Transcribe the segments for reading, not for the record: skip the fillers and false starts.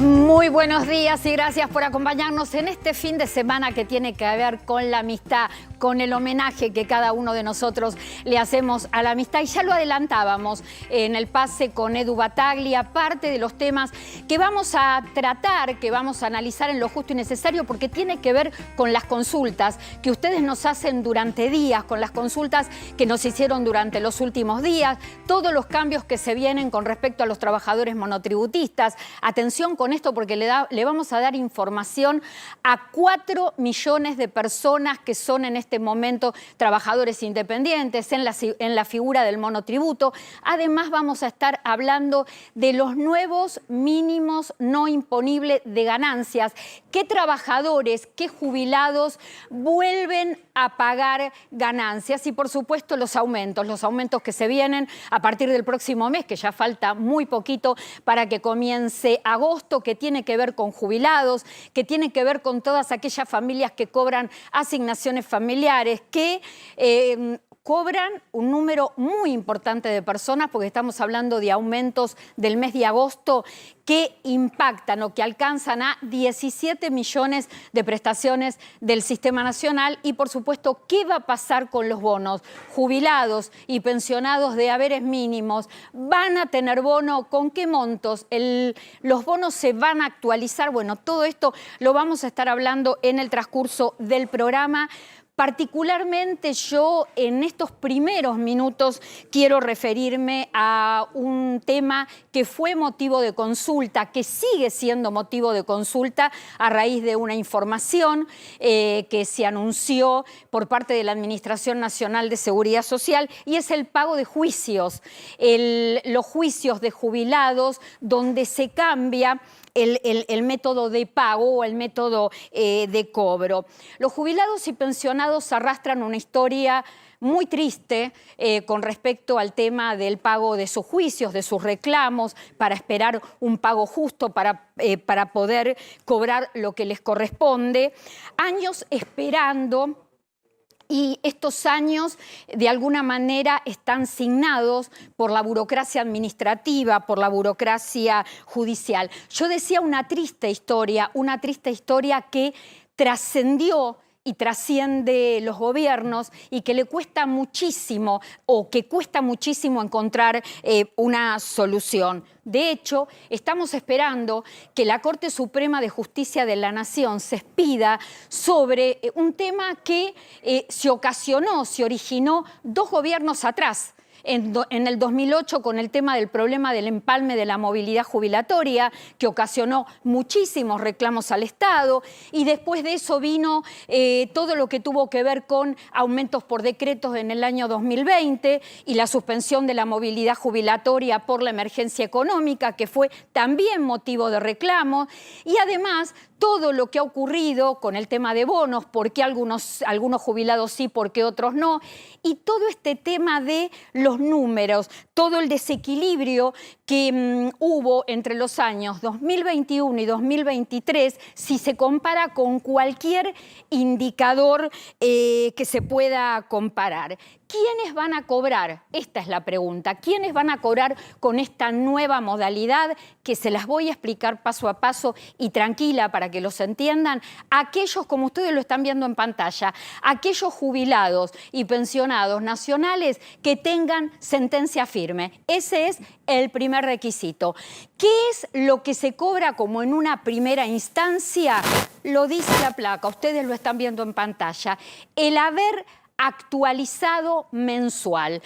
Muy buenos días y gracias por acompañarnos en este fin de semana que tiene que ver con la amistad, con el homenaje que cada uno de nosotros le hacemos a la amistad. Y ya lo adelantábamos en el pase con Edu Battaglia, parte de los temas que vamos a tratar, que vamos a analizar en lo justo y necesario, porque tiene que ver con las consultas que ustedes nos hacen durante días, con las consultas que nos hicieron durante los últimos días, todos los cambios que se vienen con respecto a los trabajadores monotributistas. Atención con esto porque le vamos a dar información a 4 millones de personas que son en este momento trabajadores independientes en la figura del monotributo. Además vamos a estar hablando de los nuevos mínimos no imponibles de ganancias. ¿Qué trabajadores, qué jubilados vuelven a pagar ganancias? Y por supuesto los aumentos que se vienen a partir del próximo mes, que ya falta muy poquito para que comience agosto, que tiene que ver con jubilados, que tiene que ver con todas aquellas familias que cobran asignaciones familiares, que cobran un número muy importante de personas, porque estamos hablando de aumentos del mes de agosto que impactan o que alcanzan a 17 millones de prestaciones del Sistema Nacional. Y por supuesto, ¿qué va a pasar con los bonos? Jubilados y pensionados de haberes mínimos van a tener bono. ¿Con qué montos? ¿Los bonos se van a actualizar? Bueno, todo esto lo vamos a estar hablando en el transcurso del programa. Particularmente yo en estos primeros minutos quiero referirme a un tema que fue motivo de consulta, que sigue siendo motivo de consulta a raíz de una información que se anunció por parte de la Administración Nacional de Seguridad Social, y es el pago de juicios, los juicios de jubilados donde se cambia el método de pago o el método de cobro. Los jubilados y pensionados arrastran una historia muy triste con respecto al tema del pago de sus juicios, de sus reclamos, para esperar un pago justo, para poder cobrar lo que les corresponde. Años esperando. Y estos años, de alguna manera, están signados por la burocracia administrativa, por la burocracia judicial. Yo decía una triste historia que trascendió y trasciende los gobiernos y que le cuesta muchísimo o que cuesta muchísimo encontrar una solución. De hecho, estamos esperando que la Corte Suprema de Justicia de la Nación se expida sobre un tema que se originó 2 gobiernos atrás. En el 2008 con el tema del problema del empalme de la movilidad jubilatoria, que ocasionó muchísimos reclamos al Estado, y después de eso vino todo lo que tuvo que ver con aumentos por decretos en el año 2020 y la suspensión de la movilidad jubilatoria por la emergencia económica, que fue también motivo de reclamo, y además todo lo que ha ocurrido con el tema de bonos, por qué algunos jubilados sí, por qué otros no, y todo este tema de los números, todo el desequilibrio que hubo entre los años 2021 y 2023, si se compara con cualquier indicador que se pueda comparar. ¿Quiénes van a cobrar? Esta es la pregunta. ¿Quiénes van a cobrar con esta nueva modalidad que se las voy a explicar paso a paso y tranquila para que los entiendan? Aquellos, como ustedes lo están viendo en pantalla, aquellos jubilados y pensionados nacionales que tengan sentencia firme. Ese es el primer requisito. ¿Qué es lo que se cobra como en una primera instancia? Lo dice la placa, ustedes lo están viendo en pantalla. El haber actualizado mensual.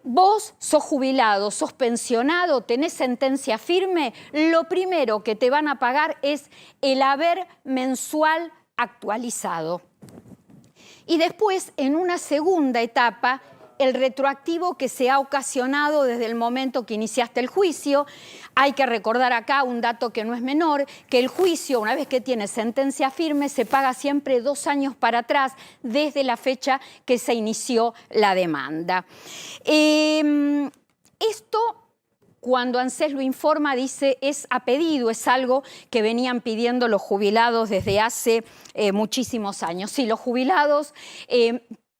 Vos sos jubilado, sos pensionado, tenés sentencia firme, lo primero que te van a pagar es el haber mensual actualizado. Y después, en una segunda etapa, el retroactivo que se ha ocasionado desde el momento que iniciaste el juicio. Hay que recordar acá un dato que no es menor, que el juicio, una vez que tiene sentencia firme, se paga siempre 2 años para atrás desde la fecha que se inició la demanda. Esto, cuando ANSES lo informa, dice es a pedido, es algo que venían pidiendo los jubilados desde hace muchísimos años. Sí, los jubilados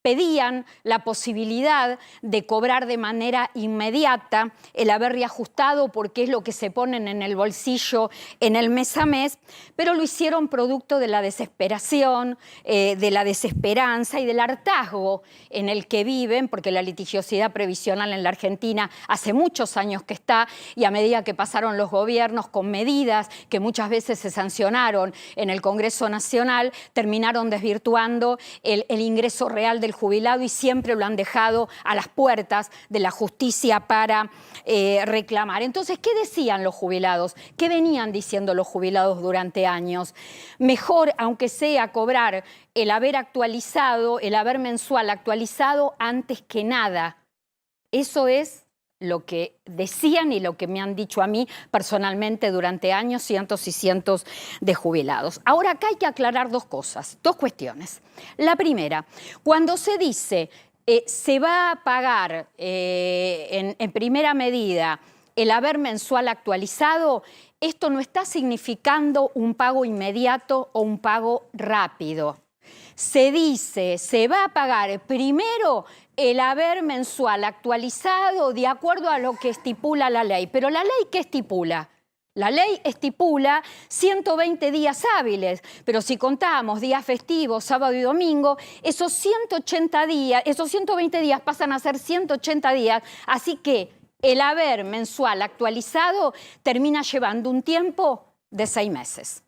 pedían la posibilidad de cobrar de manera inmediata el haber reajustado porque es lo que se ponen en el bolsillo en el mes a mes, pero lo hicieron producto de la desesperación, de la desesperanza y del hartazgo en el que viven, porque la litigiosidad previsional en la Argentina hace muchos años que está, y a medida que pasaron los gobiernos con medidas que muchas veces se sancionaron en el Congreso Nacional, terminaron desvirtuando el ingreso real del jubilado y siempre lo han dejado a las puertas de la justicia para reclamar. Entonces, ¿qué decían los jubilados? ¿Qué venían diciendo los jubilados durante años? Mejor, aunque sea, cobrar el haber actualizado, el haber mensual actualizado antes que nada. Eso es lo que decían y lo que me han dicho a mí personalmente durante años, cientos y cientos de jubilados. Ahora, acá hay que aclarar dos cosas, dos cuestiones. La primera, cuando se dice se va a pagar en primera medida el haber mensual actualizado, esto no está significando un pago inmediato o un pago rápido. Se dice, se va a pagar primero el haber mensual actualizado de acuerdo a lo que estipula la ley. Pero ¿la ley qué estipula? La ley estipula 120 días hábiles, pero si contamos días festivos, sábado y domingo, esos 180 días, esos 120 días pasan a ser 180 días, así que el haber mensual actualizado termina llevando un tiempo de 6 meses.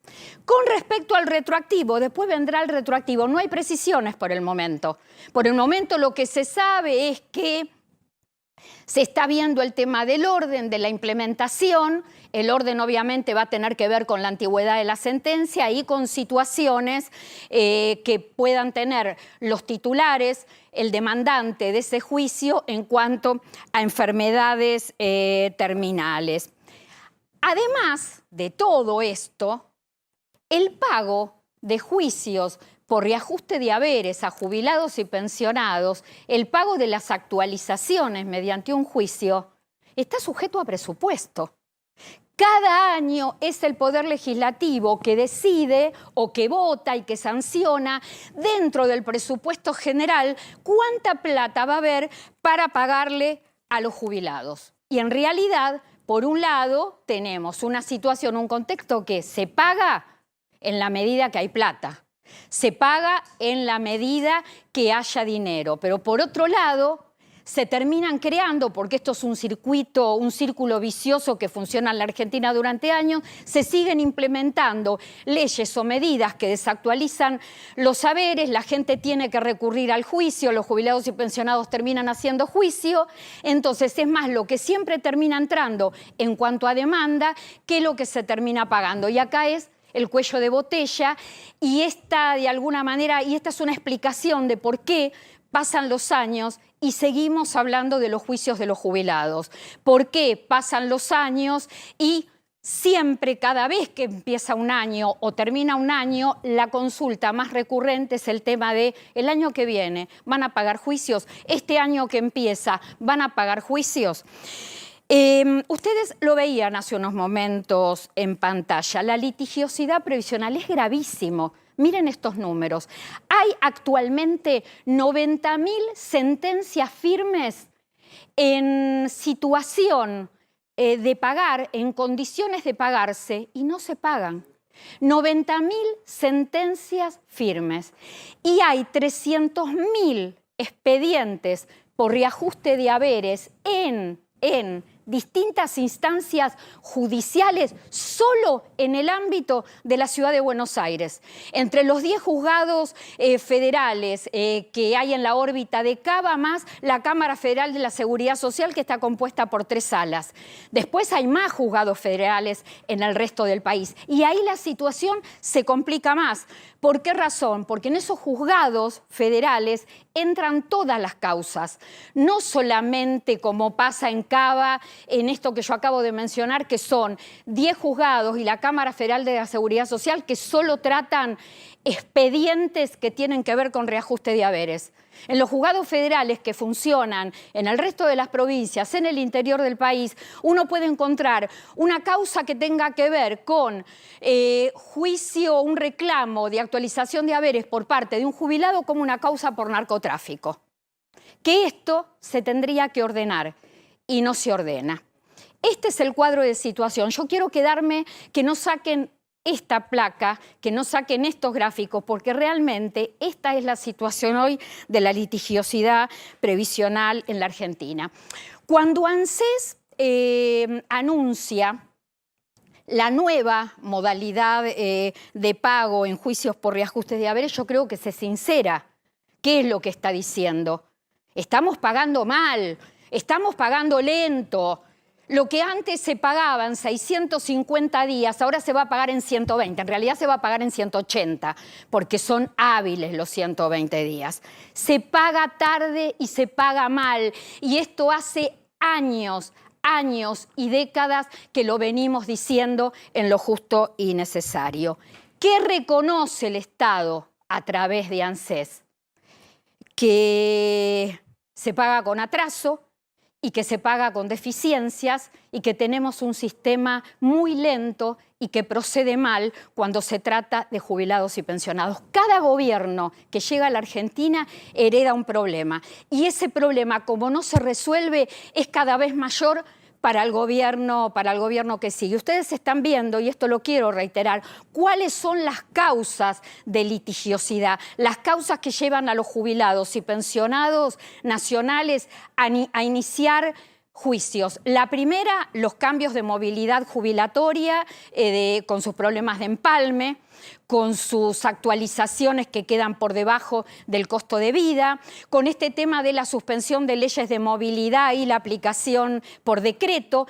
Con respecto al retroactivo, después vendrá el retroactivo, no hay precisiones por el momento. Por el momento lo que se sabe es que se está viendo el tema del orden, de la implementación. El orden obviamente va a tener que ver con la antigüedad de la sentencia y con situaciones que puedan tener los titulares, el demandante de ese juicio en cuanto a enfermedades terminales. Además de todo esto, el pago de juicios por reajuste de haberes a jubilados y pensionados, el pago de las actualizaciones mediante un juicio, está sujeto a presupuesto. Cada año es el Poder Legislativo que decide o que vota y que sanciona dentro del presupuesto general cuánta plata va a haber para pagarle a los jubilados. Y en realidad, por un lado, tenemos una situación, un contexto que se paga en la medida que hay plata. Se paga en la medida que haya dinero, pero por otro lado se terminan creando, porque esto es un circuito, un círculo vicioso que funciona en la Argentina durante años, se siguen implementando leyes o medidas que desactualizan los saberes, la gente tiene que recurrir al juicio, los jubilados y pensionados terminan haciendo juicio, entonces es más lo que siempre termina entrando en cuanto a demanda que lo que se termina pagando. Y acá es el cuello de botella, y esta de alguna manera, y esta es una explicación de por qué pasan los años y seguimos hablando de los juicios de los jubilados. ¿Por qué pasan los años y siempre, cada vez que empieza un año o termina un año, la consulta más recurrente es el tema de el año que viene, ¿van a pagar juicios? Este año que empieza, ¿van a pagar juicios? Ustedes lo veían hace unos momentos en pantalla. La litigiosidad previsional es gravísimo. Miren estos números. Hay actualmente 90.000 sentencias firmes en situación de pagar, en condiciones de pagarse, y no se pagan. 90.000 sentencias firmes. Y hay 300.000 expedientes por reajuste de haberes en distintas instancias judiciales solo en el ámbito de la ciudad de Buenos Aires. Entre los 10 juzgados federales que hay en la órbita de Cava, más la Cámara Federal de la Seguridad Social, que está compuesta por 3 salas. Después hay más juzgados federales en el resto del país. Y ahí la situación se complica más. ¿Por qué razón? Porque en esos juzgados federales entran todas las causas, no solamente como pasa en Cava, en esto que yo acabo de mencionar, que son 10 juzgados y la Cámara Federal de la Seguridad Social que solo tratan expedientes que tienen que ver con reajuste de haberes. En los juzgados federales que funcionan en el resto de las provincias, en el interior del país, uno puede encontrar una causa que tenga que ver con juicio o un reclamo de actualización de haberes por parte de un jubilado como una causa por narcotráfico. Que esto se tendría que ordenar y no se ordena. Este es el cuadro de situación. Yo quiero quedarme, que no saquen esta placa, que no saquen estos gráficos, porque realmente esta es la situación hoy de la litigiosidad previsional en la Argentina. Cuando ANSES anuncia la nueva modalidad de pago en juicios por reajustes de haberes, yo creo que se sincera. ¿Qué es lo que está diciendo? Estamos pagando mal, estamos pagando lento. Lo que antes se pagaba en 650 días, ahora se va a pagar en 120. En realidad se va a pagar en 180, porque son hábiles los 120 días. Se paga tarde y se paga mal. Y esto hace años y décadas que lo venimos diciendo en lo justo y necesario. ¿Qué reconoce el Estado a través de ANSES? Que se paga con atraso y que se paga con deficiencias y que tenemos un sistema muy lento y que procede mal cuando se trata de jubilados y pensionados. Cada gobierno que llega a la Argentina hereda un problema y ese problema, como no se resuelve, es cada vez mayor para el gobierno que sigue. Ustedes están viendo, y esto lo quiero reiterar, cuáles son las causas de litigiosidad, las causas que llevan a los jubilados y pensionados nacionales a iniciar juicios. La primera, los cambios de movilidad jubilatoria con sus problemas de empalme, con sus actualizaciones que quedan por debajo del costo de vida, con este tema de la suspensión de leyes de movilidad y la aplicación por decreto,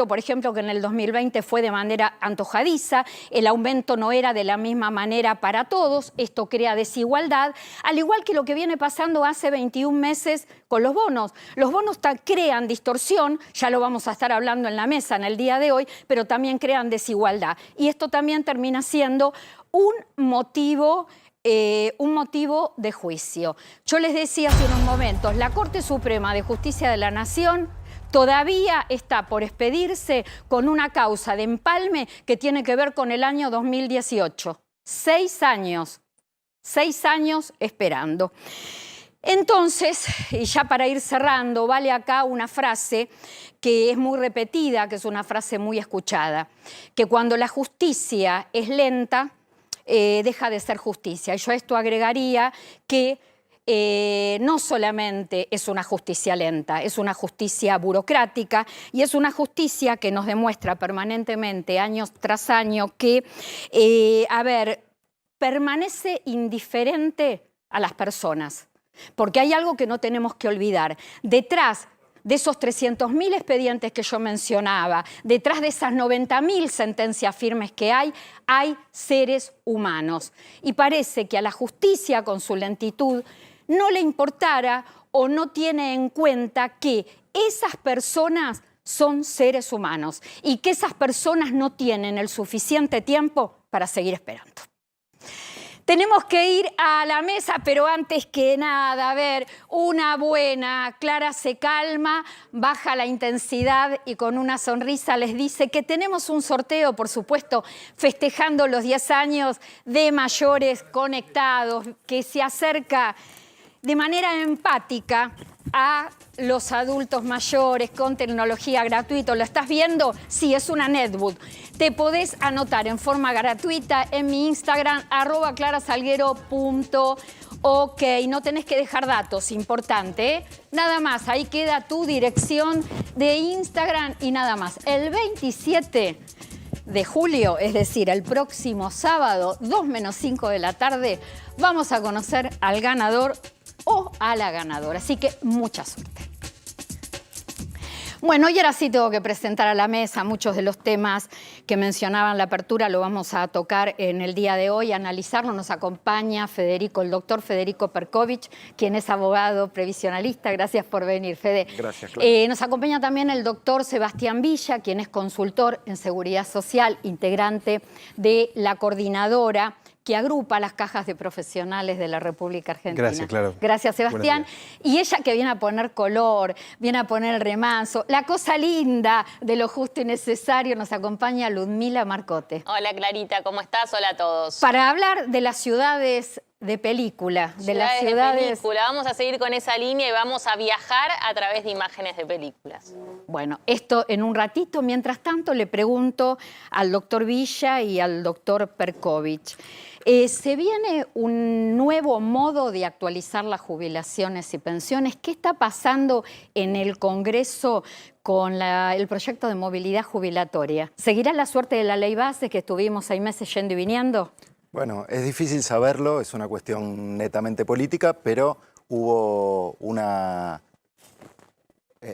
por ejemplo, que en el 2020 fue de manera antojadiza, el aumento no era de la misma manera para todos, esto crea desigualdad, al igual que lo que viene pasando hace 21 meses con los bonos. Los bonos crean distorsión, ya lo vamos a estar hablando en la mesa en el día de hoy, pero también crean desigualdad. Y esto también termina siendo un motivo de juicio. Yo les decía hace unos momentos, la Corte Suprema de Justicia de la Nación todavía está por expedirse con una causa de empalme que tiene que ver con el año 2018. 6 años esperando. Entonces, y ya para ir cerrando, vale acá una frase que es muy repetida, que es una frase muy escuchada, que cuando la justicia es lenta, deja de ser justicia. Y yo a esto agregaría que no solamente es una justicia lenta, es una justicia burocrática y es una justicia que nos demuestra permanentemente, año tras año, que, permanece indiferente a las personas. Porque hay algo que no tenemos que olvidar. Detrás de esos 300.000 expedientes que yo mencionaba, detrás de esas 90.000 sentencias firmes que hay seres humanos. Y parece que a la justicia, con su lentitud, no le importara o no tiene en cuenta que esas personas son seres humanos y que esas personas no tienen el suficiente tiempo para seguir esperando. Tenemos que ir a la mesa, pero antes que nada, una buena, Clara se calma, baja la intensidad y con una sonrisa les dice que tenemos un sorteo, por supuesto, festejando los 10 años de Mayores Conectados, que se acerca de manera empática a los adultos mayores con tecnología gratuita. ¿Lo estás viendo? Sí, es una netbook. Te podés anotar en forma gratuita en mi Instagram, @clarasalguero.ok. No tenés que dejar datos, importante, ¿eh? Nada más, ahí queda tu dirección de Instagram y nada más. El 27 de julio, es decir, el próximo sábado, 2 menos 5 de la tarde, vamos a conocer al ganador o a la ganadora. Así que mucha suerte. Bueno, y ahora sí tengo que presentar a la mesa muchos de los temas que mencionaba en la apertura, lo vamos a tocar en el día de hoy, a analizarlo. Nos acompaña el doctor Federico Perkovich, quien es abogado previsionalista. Gracias por venir, Fede. Gracias, Clara. Nos acompaña también el doctor Sebastián Villa, quien es consultor en Seguridad Social, integrante de la coordinadora que agrupa las cajas de profesionales de la República Argentina. Gracias, claro. Gracias, Sebastián. Y ella que viene a poner color, viene a poner el remanso, la cosa linda de lo justo y necesario, nos acompaña Ludmila Marcote. Hola Clarita, ¿cómo estás? Hola a todos. Para hablar de las ciudades de película, de las ciudades de película. Vamos a seguir con esa línea y vamos a viajar a través de imágenes de películas. Bueno, esto en un ratito. Mientras tanto, le pregunto al doctor Villa y al doctor Perkovich. ¿Se viene un nuevo modo de actualizar las jubilaciones y pensiones? ¿Qué está pasando en el Congreso con el proyecto de movilidad jubilatoria? ¿Seguirá la suerte de la ley base que estuvimos 6 meses yendo y viniendo? Bueno, es difícil saberlo, es una cuestión netamente política, pero hubo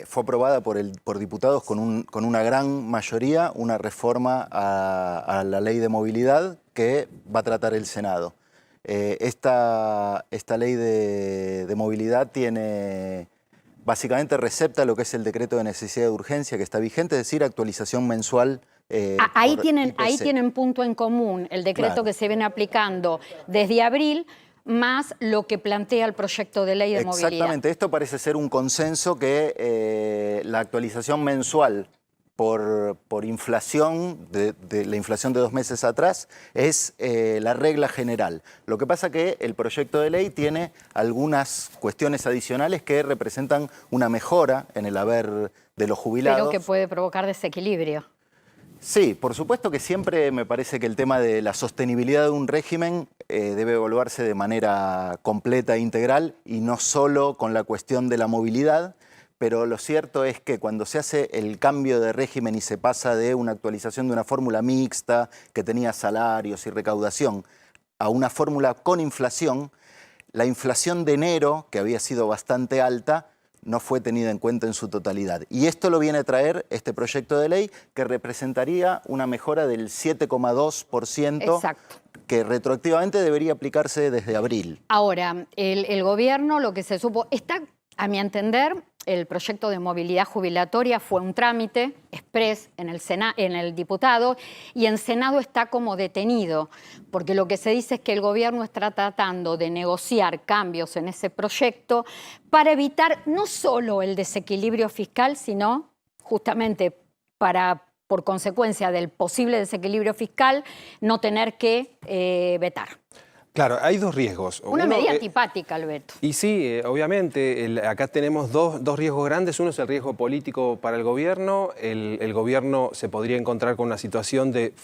fue aprobada por diputados con una gran mayoría una reforma a la ley de movilidad que va a tratar el Senado. Esta ley de movilidad básicamente recepta lo que es el decreto de necesidad de urgencia que está vigente, es decir, actualización mensual. Ahí tienen punto en común el decreto Claro. que se viene aplicando desde abril, más lo que plantea el proyecto de ley de movilidad. Exactamente, esto parece ser un consenso que la actualización mensual por inflación, de la inflación de 2 meses atrás, es la regla general. Lo que pasa que el proyecto de ley tiene algunas cuestiones adicionales que representan una mejora en el haber de los jubilados. Pero que puede provocar desequilibrio. Sí, por supuesto que siempre me parece que el tema de la sostenibilidad de un régimen debe evaluarse de manera completa e integral y no solo con la cuestión de la movilidad, pero lo cierto es que cuando se hace el cambio de régimen y se pasa de una actualización de una fórmula mixta que tenía salarios y recaudación a una fórmula con inflación, la inflación de enero, que había sido bastante alta, no fue tenida en cuenta en su totalidad. Y esto lo viene a traer este proyecto de ley que representaría una mejora del 7,2%. Exacto. Que retroactivamente debería aplicarse desde abril. Ahora, el gobierno, lo que se supo, está, a mi entender, el proyecto de movilidad jubilatoria fue un trámite express en el diputado y en Senado está como detenido, porque lo que se dice es que el gobierno está tratando de negociar cambios en ese proyecto para evitar no solo el desequilibrio fiscal, sino justamente por consecuencia del posible desequilibrio fiscal, no tener que vetar. Claro, hay 2 riesgos. Una medida antipática, Alberto. Y sí, obviamente, acá tenemos dos riesgos grandes. Uno es el riesgo político para el gobierno. El gobierno se podría encontrar con una situación de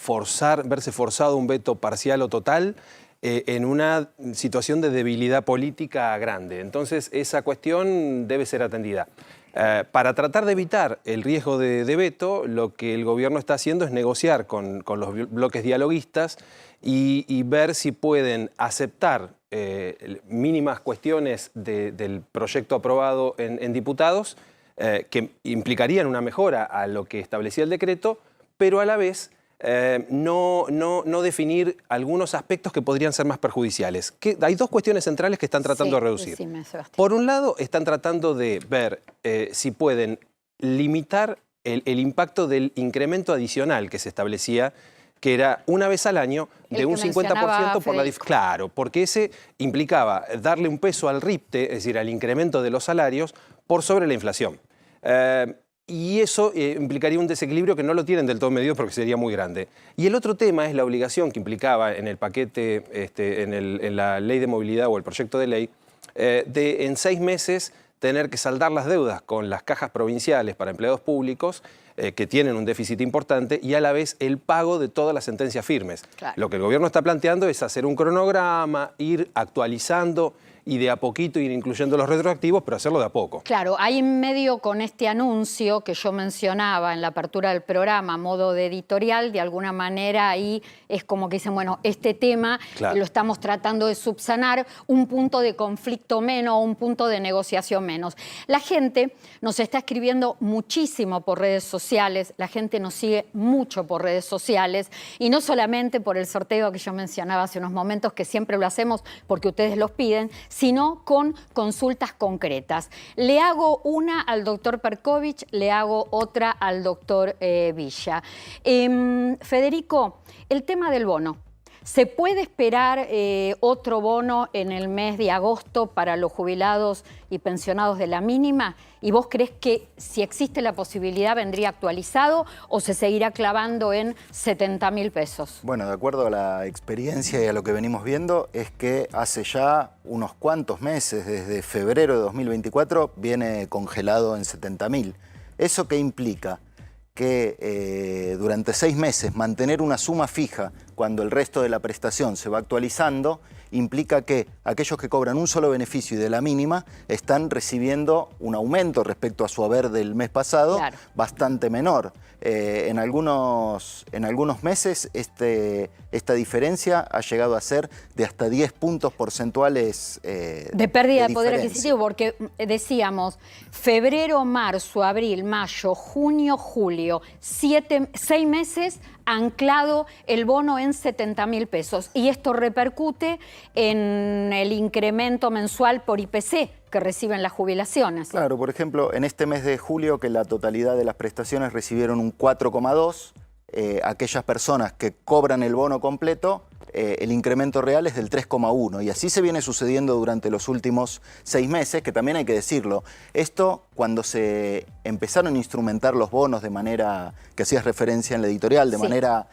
verse forzado a un veto parcial o total en una situación de debilidad política grande. Entonces, esa cuestión debe ser atendida. Para tratar de evitar el riesgo de veto, lo que el gobierno está haciendo es negociar con los bloques dialoguistas y ver si pueden aceptar mínimas cuestiones del proyecto aprobado en diputados que implicarían una mejora a lo que establecía el decreto, pero a la vez no definir algunos aspectos que podrían ser más perjudiciales. Hay 2 cuestiones centrales que están tratando de reducir. Decime, Sebastián. Por un lado, están tratando de ver si pueden limitar el impacto del incremento adicional que se establecía, que era una vez al año de un 50% por la Claro, porque ese implicaba darle un peso al RIPTE, es decir, al incremento de los salarios, por sobre la inflación. Y eso implicaría un desequilibrio que no lo tienen del todo medido porque sería muy grande. Y el otro tema es la obligación que implicaba en el paquete, en la ley de movilidad o el proyecto de ley, de en 6 meses tener que saldar las deudas con las cajas provinciales para empleados públicos que tienen un déficit importante y a la vez el pago de todas las sentencias firmes. Claro. Lo que el gobierno está planteando es hacer un cronograma, ir actualizando y de a poquito ir incluyendo los retroactivos, pero hacerlo de a poco. Claro, hay en medio con este anuncio que yo mencionaba en la apertura del programa, modo de editorial, de alguna manera ahí es como que dicen, bueno, este tema Claro. lo estamos tratando de subsanar, un punto de conflicto menos, un punto de negociación menos. La gente nos está escribiendo muchísimo por redes sociales, la gente nos sigue mucho por redes sociales y no solamente por el sorteo que yo mencionaba hace unos momentos, que siempre lo hacemos porque ustedes los piden, sino con consultas concretas. Le hago una al doctor Perkovich, le hago otra al doctor Villa. Federico, el tema del bono. ¿Se puede esperar otro bono en el mes de agosto para los jubilados y pensionados de la mínima? ¿Y vos crees que si existe la posibilidad vendría actualizado o se seguirá clavando en 70.000 pesos? Bueno, de acuerdo a la experiencia y a lo que venimos viendo, es que hace ya unos cuantos meses, desde febrero de 2024, viene congelado en 70.000. ¿Eso qué implica? Que durante 6 meses mantener una suma fija cuando el resto de la prestación se va actualizando implica que aquellos que cobran un solo beneficio y de la mínima están recibiendo un aumento respecto a su haber del mes pasado, claro, bastante menor. En algunos meses esta diferencia ha llegado a ser de hasta 10 puntos porcentuales de pérdida de poder adquisitivo, porque decíamos febrero, marzo, abril, mayo, junio, julio, 6 meses anclado el bono en 70.000 pesos. Y esto repercute en el incremento mensual por IPC que reciben las jubilaciones. Claro, por ejemplo, en este mes de julio, que la totalidad de las prestaciones recibieron un 4,2, aquellas personas que cobran el bono completo, el incremento real es del 3,1 y así se viene sucediendo durante los últimos 6 meses, que también hay que decirlo. Esto, cuando se empezaron a instrumentar los bonos de manera, que hacías referencia en la editorial, de manera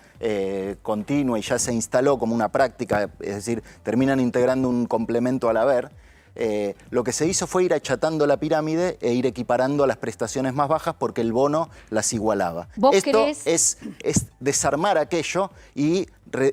continua y ya se instaló como una práctica, es decir, terminan integrando un complemento al haber. Lo que se hizo fue ir achatando la pirámide e ir equiparando a las prestaciones más bajas porque el bono las igualaba. Esto es desarmar aquello y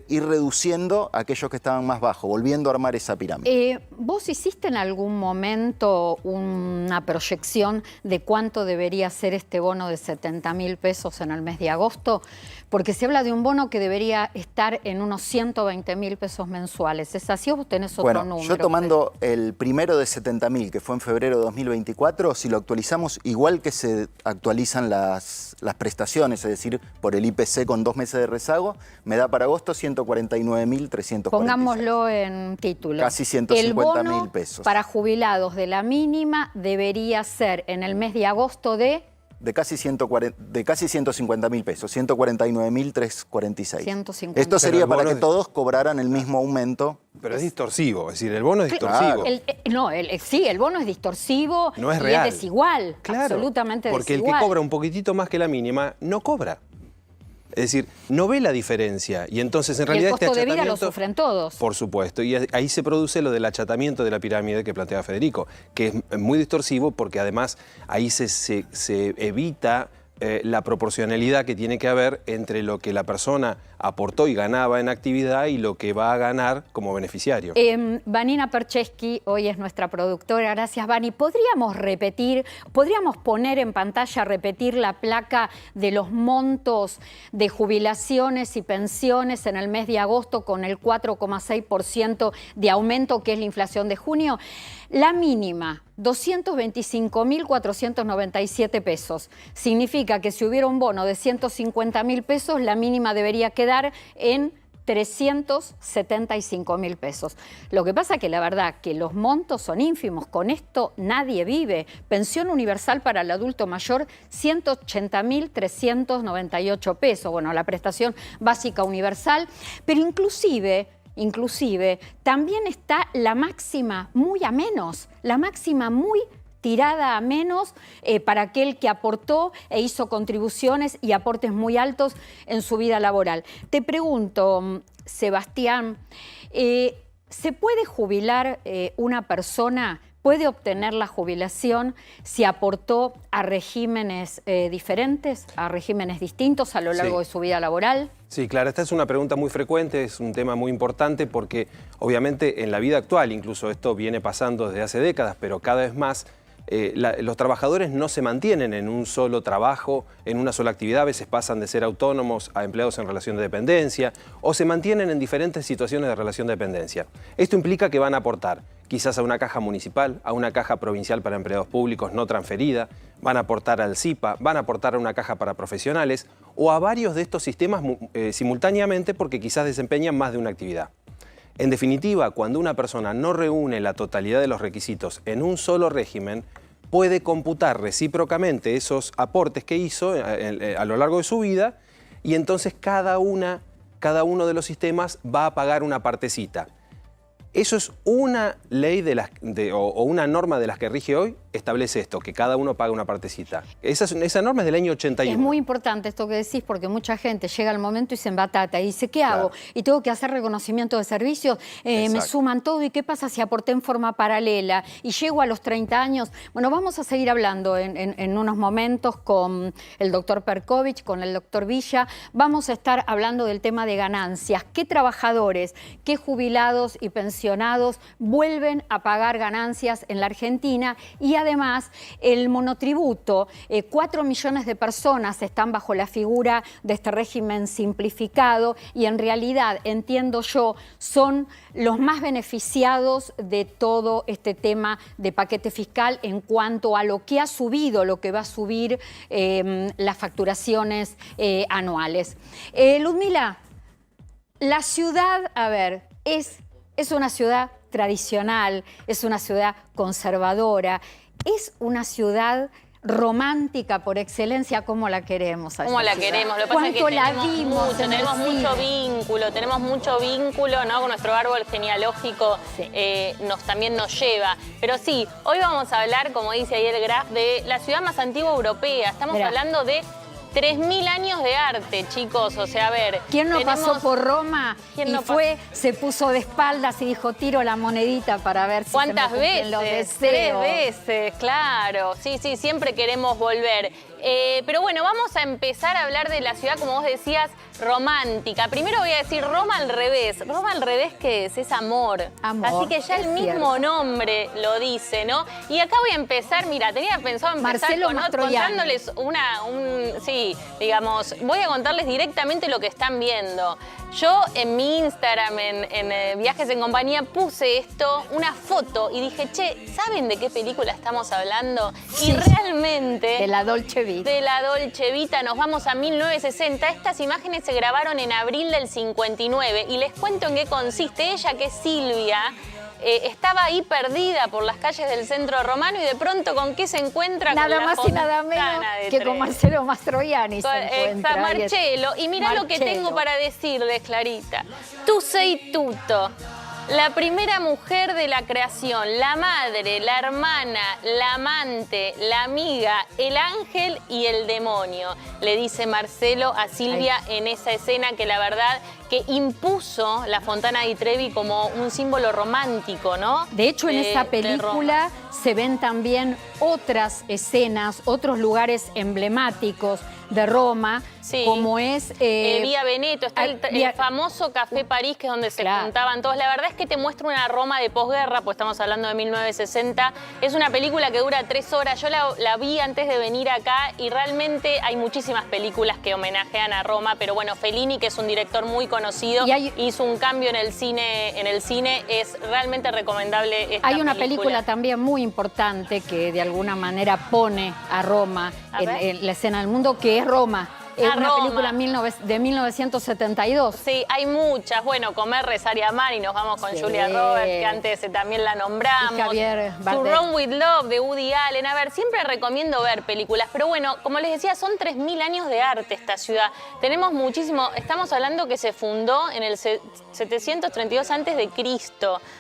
ir reduciendo a aquellos que estaban más bajos, volviendo a armar esa pirámide. ¿Vos hiciste en algún momento una proyección de cuánto debería ser este bono de 70.000 pesos en el mes de agosto? Porque se habla de un bono que debería estar en unos 120.000 pesos mensuales. ¿Es así o vos tenés otro número? Yo tomando el primero de 70.000, que fue en febrero de 2024, si lo actualizamos igual que se actualizan las prestaciones, es decir, por el IPC con 2 meses de rezago, me da para agosto 149.346. Pongámoslo en título. Casi 150.000 pesos. Para jubilados de la mínima debería ser en el mes de agosto de casi 150.000 pesos, 149.346. Esto sería para que todos cobraran el mismo aumento. Pero es distorsivo, es decir, el bono es distorsivo. Sí, el bono es distorsivo, no es real. Y es desigual, claro, absolutamente porque desigual. Porque el que cobra un poquitito más que la mínima no cobra. Es decir, no ve la diferencia y entonces en realidad el costo de vida lo sufren todos. Por supuesto, y ahí se produce lo del achatamiento de la pirámide que plantea Federico, que es muy distorsivo porque además ahí se evita la proporcionalidad que tiene que haber entre lo que la persona aportó y ganaba en actividad y lo que va a ganar como beneficiario. Vanina Percheski hoy es nuestra productora. Gracias, Vani. ¿Podríamos poner en pantalla, repetir la placa de los montos de jubilaciones y pensiones en el mes de agosto con el 4,6% de aumento que es la inflación de junio? La mínima, 225.497 pesos. Significa que si hubiera un bono de 150.000 pesos, la mínima debería quedar en 375.000 pesos. Lo que pasa que la verdad que los montos son ínfimos, con esto nadie vive. Pensión universal para el adulto mayor, 180.398 pesos. Bueno, la prestación básica universal, pero inclusive también está la máxima muy a menos, la máxima muy tirada a menos para aquel que aportó e hizo contribuciones y aportes muy altos en su vida laboral. Te pregunto, Sebastián, ¿se puede jubilar una persona? ¿Puede obtener la jubilación si aportó a regímenes diferentes, a regímenes distintos a lo largo de su vida laboral? Sí, claro, esta es una pregunta muy frecuente, es un tema muy importante porque obviamente en la vida actual, incluso esto viene pasando desde hace décadas, pero cada vez más, los trabajadores no se mantienen en un solo trabajo, en una sola actividad, a veces pasan de ser autónomos a empleados en relación de dependencia o se mantienen en diferentes situaciones de relación de dependencia. Esto implica que van a aportar quizás a una caja municipal, a una caja provincial para empleados públicos no transferida, van a aportar al CIPA, van a aportar a una caja para profesionales o a varios de estos sistemas simultáneamente porque quizás desempeñan más de una actividad. En definitiva, cuando una persona no reúne la totalidad de los requisitos en un solo régimen, puede computar recíprocamente esos aportes que hizo a lo largo de su vida y entonces cada una cada uno de los sistemas va a pagar una partecita. Eso es una ley o una norma de las que rige hoy, establece esto, que cada uno paga una partecita. Esa norma es del año 81. Es muy importante esto que decís, porque mucha gente llega al momento y se embatata y dice, ¿qué hago? Y tengo que hacer reconocimiento de servicios, me suman todo, ¿y qué pasa si aporté en forma paralela? Y llego a los 30 años. Bueno, vamos a seguir hablando en unos momentos con el doctor Perkovich, con el doctor Villa. Vamos a estar hablando del tema de ganancias. ¿Qué trabajadores, qué jubilados y pensionados vuelven a pagar ganancias en la Argentina? Y además, el monotributo, 4 millones de personas están bajo la figura de este régimen simplificado y en realidad, entiendo yo, son los más beneficiados de todo este tema de paquete fiscal en cuanto a lo que ha subido, lo que va a subir las facturaciones anuales. Ludmila, la ciudad, a ver, es una ciudad tradicional, es una ciudad conservadora, es una ciudad romántica por excelencia. ¿Cómo la queremos? ¿Cómo la queremos? Lo que pasa es que tenemos mucho vínculo, ¿no? Con nuestro árbol genealógico, sí. También nos lleva. Pero sí, hoy vamos a hablar, como dice ahí el graph, de la ciudad más antigua europea. Estamos hablando de 3.000 años de arte, chicos. O sea, a ver... ¿Quién no pasó por Roma y se puso de espaldas y dijo, tiro la monedita para ver si ¿cuántas se me cumplen los veces? deseos? 3 veces, claro. Sí, siempre queremos volver. Pero bueno, vamos a empezar a hablar de la ciudad, como vos decías, romántica. Primero voy a decir Roma al revés. Roma al revés, ¿qué es? Es amor. Así que ya el mismo nombre lo dice, ¿no? Y acá voy a empezar, mira, tenía pensado empezar contándoles voy a contarles directamente lo que están viendo. Yo en mi Instagram, en Viajes en Compañía, puse una foto y dije, che, ¿saben de qué película estamos hablando? Sí. Y realmente... De la Dolce Vita. De la Dolce Vita, nos vamos a 1960. Estas imágenes se grabaron en abril del 59 y les cuento en qué consiste. Ella, que es Silvia, estaba ahí perdida por las calles del centro romano y de pronto, ¿con qué se encuentra? Nada más y nada menos que con Marcello Mastroianni se encuentra. Marcello. Y mirá lo que tengo para decirles, Clarita. Tu sei tutto. La primera mujer de la creación, la madre, la hermana, la amante, la amiga, el ángel y el demonio, le dice Marcello a Silvia en esa escena que la verdad que impuso la Fontana di Trevi como un símbolo romántico, ¿no? De hecho, en esa película se ven también otras escenas, otros lugares emblemáticos de Roma, como es... Vía Veneto, está el famoso Café París, que es donde se juntaban todos. La verdad es que te muestra una Roma de posguerra, pues estamos hablando de 1960. Es una película que dura 3 horas. Yo la vi antes de venir acá y realmente hay muchísimas películas que homenajean a Roma, pero bueno, Fellini, que es un director muy conocido, hizo un cambio en el cine, es realmente recomendable esta película. Hay una película también muy importante que de alguna manera pone a Roma en la escena del mundo, que es Roma. Es una película de 1972. Sí, hay muchas. Bueno, Comer, Rezar y Amar, y nos vamos con Julia Roberts, que antes también la nombramos. Y Javier To Run With Love, de Woody Allen. A ver, siempre recomiendo ver películas. Pero bueno, como les decía, son 3.000 años de arte esta ciudad. Tenemos muchísimo. Estamos hablando que se fundó en el 732 a.C.,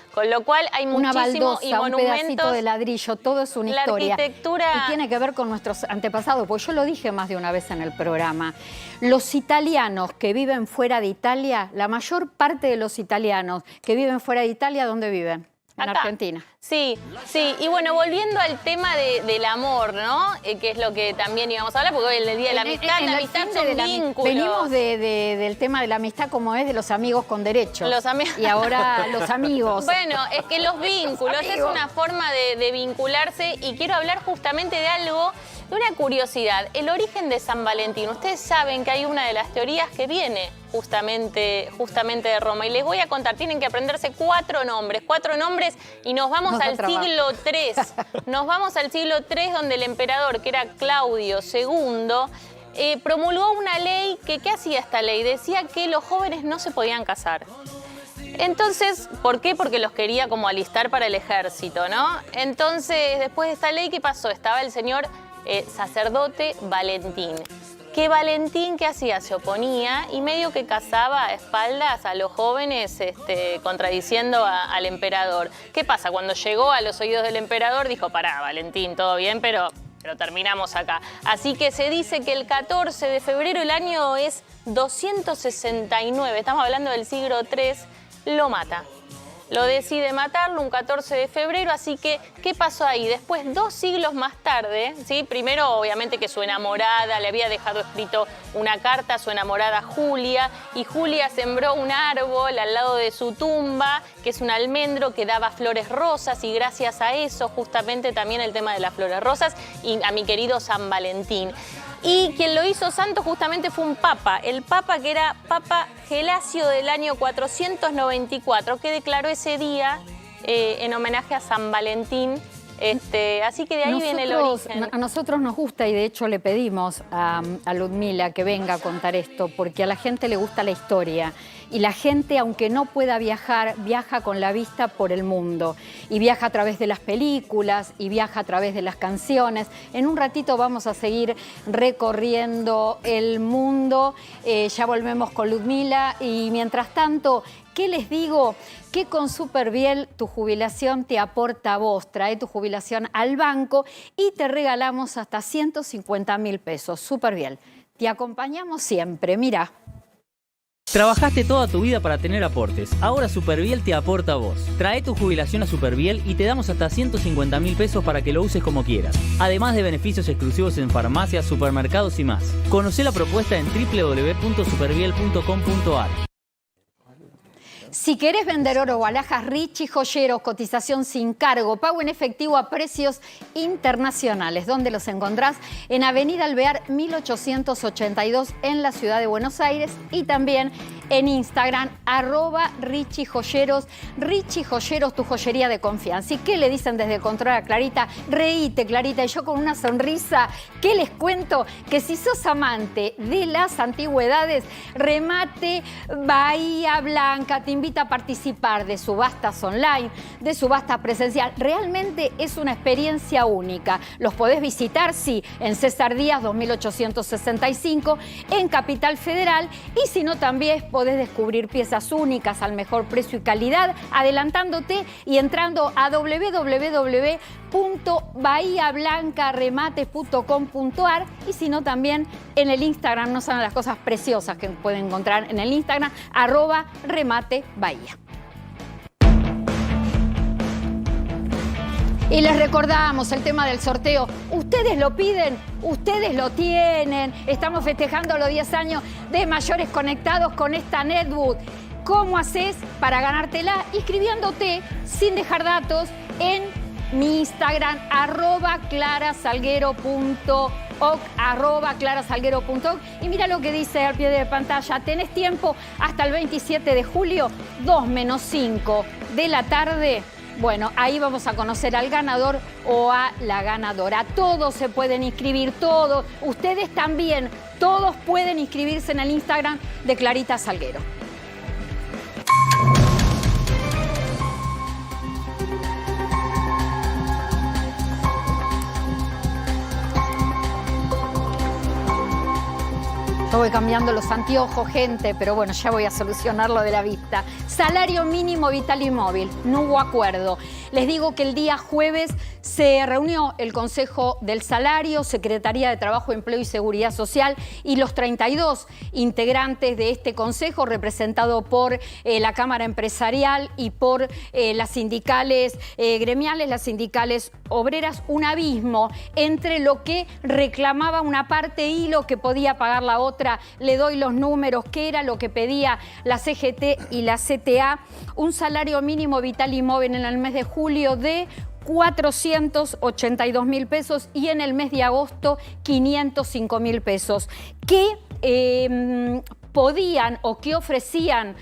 con lo cual hay muchísimo baldosa, y monumentos. Un pedacito de ladrillo, todo es una historia. Arquitectura... Y tiene que ver con nuestros antepasados, porque yo lo dije más de una vez en el programa. Los italianos que viven fuera de Italia, la mayor parte de los italianos que viven fuera de Italia, ¿dónde viven? En Argentina. Sí. Y bueno, volviendo al tema del amor, ¿no? Que es lo que también íbamos a hablar, porque hoy es el Día de la Amistad. La amistad son vínculos. Venimos del tema de la amistad, como es de los amigos con derechos. Y ahora los amigos. Bueno, es que los vínculos es una forma de vincularse, y quiero hablar justamente de algo, de una curiosidad. El origen de San Valentín. Ustedes saben que hay una de las teorías que viene justamente de Roma. Y les voy a contar, tienen que aprenderse 4 nombres, y nos vamos al siglo III. Nos vamos al siglo III, donde el emperador, que era Claudio II, promulgó una ley que, ¿qué hacía esta ley? Decía que los jóvenes no se podían casar. Entonces, ¿por qué? Porque los quería como alistar para el ejército, ¿no? Entonces, después de esta ley, ¿qué pasó? Estaba el señor sacerdote Valentín, que Valentín, ¿qué hacía? Se oponía y medio que cazaba a espaldas a los jóvenes contradiciendo al emperador. ¿Qué pasa? Cuando llegó a los oídos del emperador dijo, pará, Valentín, todo bien, pero terminamos acá. Así que se dice que el 14 de febrero, el año es 269, estamos hablando del siglo III, lo mata. Lo decide matarlo un 14 de febrero, así que, ¿qué pasó ahí? Después, 2 siglos más tarde, ¿sí? Primero, obviamente, que su enamorada le había dejado escrito una carta a su enamorada Julia, y Julia sembró un árbol al lado de su tumba, que es un almendro que daba flores rosas, y gracias a eso, justamente también el tema de las flores rosas, y a mi querido San Valentín. Y quien lo hizo santo justamente fue un papa, el papa que era Papa Gelasio del año 494, que declaró ese día en homenaje a San Valentín. Así que de ahí viene el origen. A nosotros nos gusta y de hecho le pedimos a Ludmila que venga a contar esto porque a la gente le gusta la historia y la gente, aunque no pueda viajar, viaja con la vista por el mundo y viaja a través de las películas y viaja a través de las canciones. En un ratito vamos a seguir recorriendo el mundo, ya volvemos con Ludmila y mientras tanto, ¿qué les digo? Que con Superviel tu jubilación te aporta a vos, trae tu jubilación al banco y te regalamos hasta 150.000 pesos. Superviel, te acompañamos siempre, mira. Trabajaste toda tu vida para tener aportes. Ahora Superviel te aporta a vos. Trae tu jubilación a Superviel y te damos hasta 150.000 pesos para que lo uses como quieras. Además de beneficios exclusivos en farmacias, supermercados y más. Conocé la propuesta en www.superviel.com.ar. Si querés vender oro o alhajas, Richie Joyeros, cotización sin cargo, pago en efectivo a precios internacionales. ¿Dónde los encontrás? En Avenida Alvear 1882 en la ciudad de Buenos Aires y también en Instagram, @Richie Joyeros. Richie Joyeros, tu joyería de confianza. ¿Y qué le dicen desde Control a Clarita? Reíte, Clarita. Y yo con una sonrisa, ¿qué les cuento? Que si sos amante de las antigüedades, Remate Bahía Blanca te invita a participar de subastas online, de subastas presencial. Realmente es una experiencia única. Los podés visitar, sí, en César Díaz 2865, en Capital Federal, y si no, también podés descubrir piezas únicas al mejor precio y calidad, adelantándote y entrando a www.bahiablancaremates.com.ar, y si no, también en el Instagram. No saben las cosas preciosas que pueden encontrar en el Instagram, @rematebahía. Y les recordamos el tema del sorteo. Ustedes lo piden, ustedes lo tienen. Estamos festejando los 10 años de Mayores Conectados con esta netbook. ¿Cómo haces para ganártela? Inscribiéndote sin dejar datos en mi Instagram, @clarasalguero.oc, @clarasalguero.oc. Y mira lo que dice al pie de pantalla. Tenés tiempo hasta el 27 de julio, 2 menos 5 de la tarde. Bueno, ahí vamos a conocer al ganador o a la ganadora. Todos se pueden inscribir, todos. Ustedes también, todos pueden inscribirse en el Instagram de Clarita Salguero. Yo voy cambiando los anteojos, gente, pero bueno, ya voy a solucionar lo de la vista. Salario mínimo vital y móvil, no hubo acuerdo. Les digo que el día jueves se reunió el Consejo del Salario, Secretaría de Trabajo, Empleo y Seguridad Social y los 32 integrantes de este consejo, representado por la Cámara Empresarial y por las sindicales gremiales, las sindicales obreras, un abismo entre lo que reclamaba una parte y lo que podía pagar la otra. Le doy los números, que era lo que pedía la CGT y la CTA, un salario mínimo vital y móvil en el mes de julio de 482.000 pesos y en el mes de agosto 505.000 pesos. ¿Qué podían o qué ofrecieron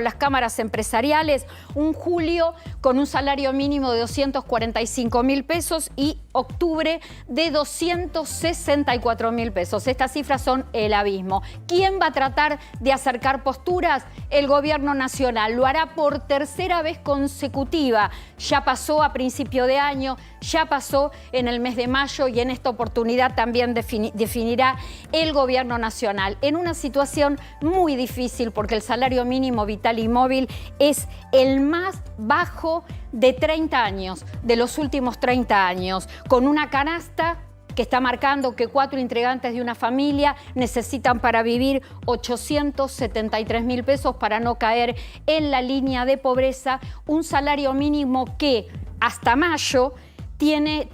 las cámaras empresariales? Un julio con un salario mínimo de 245.000 pesos y octubre de 264.000 pesos. Estas cifras son el abismo. ¿Quién va a tratar de acercar posturas? El gobierno nacional. Lo hará por tercera vez consecutiva. Ya pasó a principio de año, ya pasó en el mes de mayo y en esta oportunidad también definirá el gobierno nacional. En una situación muy difícil porque el salario mínimo vital y móvil es el más bajo de 30 años, de los últimos 30 años, con una canasta que está marcando que 4 integrantes de una familia necesitan para vivir 873.000 pesos para no caer en la línea de pobreza, un salario mínimo que hasta mayo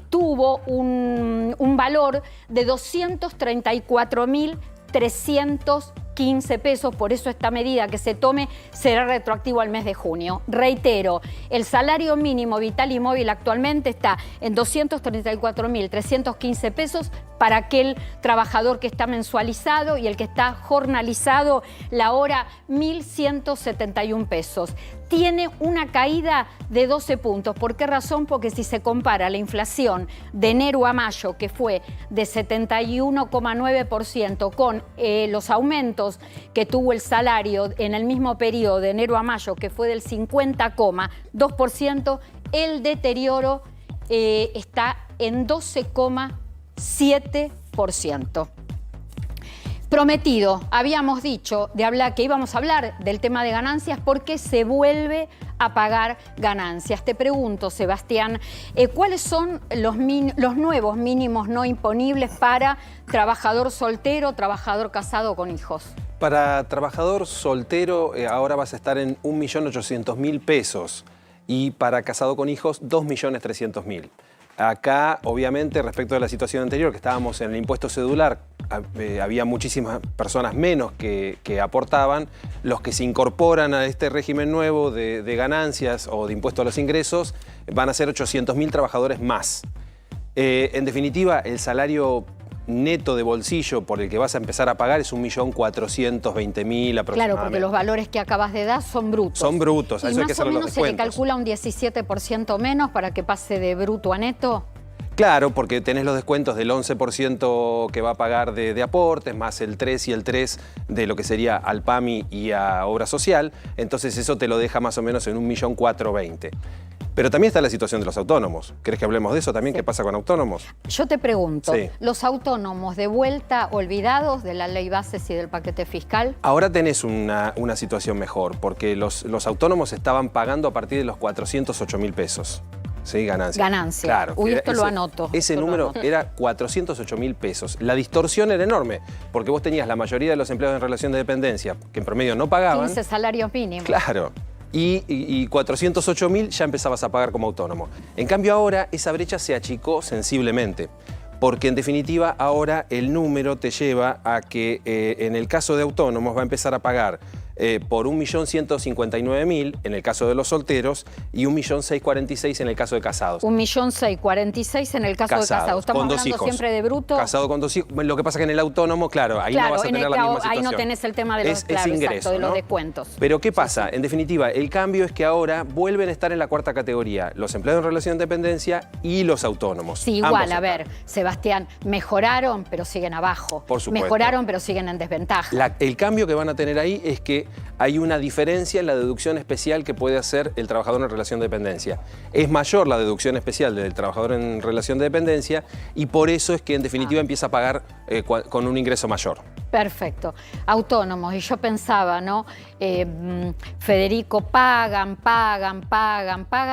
tuvo un valor de 234.315 pesos, por eso esta medida que se tome será retroactivo al mes de junio. Reitero, el salario mínimo vital y móvil actualmente está en 234.315 pesos para aquel trabajador que está mensualizado y el que está jornalizado, la hora 1.171 pesos. Tiene una caída de 12 puntos. ¿Por qué razón? Porque si se compara la inflación de enero a mayo, que fue de 71,9%, con los aumentos que tuvo el salario en el mismo periodo de enero a mayo, que fue del 50,2%, el deterioro está en 12,7%. Prometido, habíamos dicho que íbamos a hablar del tema de ganancias porque se vuelve a pagar ganancias. Te pregunto, Sebastián, ¿cuáles son los nuevos mínimos no imponibles para trabajador soltero, trabajador casado con hijos? Para trabajador soltero ahora vas a estar en 1.800.000 pesos y para casado con hijos 2.300.000. Acá, obviamente, respecto de la situación anterior, que estábamos en el impuesto cedular, había muchísimas personas menos que aportaban. Los que se incorporan a este régimen nuevo de ganancias o de impuesto a los ingresos van a ser 800.000 trabajadores más. En definitiva, el salario neto de bolsillo por el que vas a empezar a pagar es 1.420.000 aproximadamente. Claro, porque los valores que acabas de dar son brutos. Son brutos, a eso hay que hacer los descuentos. ¿Y más o menos se le calcula un 17% menos para que pase de bruto a neto? Claro, porque tenés los descuentos del 11% que va a pagar de aportes, más el 3 y el 3 de lo que sería al PAMI y a Obra Social. Entonces eso te lo deja más o menos en 1.420.000. Pero también está la situación de los autónomos. ¿Querés que hablemos de eso también? Sí. ¿Qué pasa con autónomos? Yo te pregunto, sí. ¿Los autónomos de vuelta olvidados de la ley bases y del paquete fiscal? Ahora tenés una situación mejor, porque los autónomos estaban pagando a partir de los 408.000 pesos. Sí, ganancias. Ganancias. Claro. Uy, esto lo anoto. Ese número era 408.000 pesos. La distorsión era enorme, porque vos tenías la mayoría de los empleados en relación de dependencia, que en promedio no pagaban. 15 salarios mínimos. Claro. Y 408.000 ya empezabas a pagar como autónomo. En cambio ahora esa brecha se achicó sensiblemente, porque en definitiva ahora el número te lleva a que en el caso de autónomos va a empezar a pagar por 1.159.000 en el caso de los solteros y 1.646.000 en el caso de casados. 1.646.000 en el caso de casados. Estamos con dos hablando hijos. Siempre de bruto. Casado con 2 hijos. Lo que pasa es que en el autónomo, claro, ahí no vas a tener la misma situación. Ahí no tenés el tema de los, ingreso, de los ¿no? descuentos. Pero ¿qué pasa? Sí. En definitiva, el cambio es que ahora vuelven a estar en la cuarta categoría los empleados en relación de dependencia y los autónomos. Sí, igual, a ver, Sebastián, mejoraron, pero siguen abajo. Por supuesto. Mejoraron, pero siguen en desventaja. El cambio que van a tener ahí es que hay una diferencia en la deducción especial que puede hacer el trabajador en relación de dependencia. Es mayor la deducción especial del trabajador en relación de dependencia y por eso es que en definitiva empieza a pagar con un ingreso mayor. Perfecto. Autónomos. Y yo pensaba, ¿no? Federico, pagan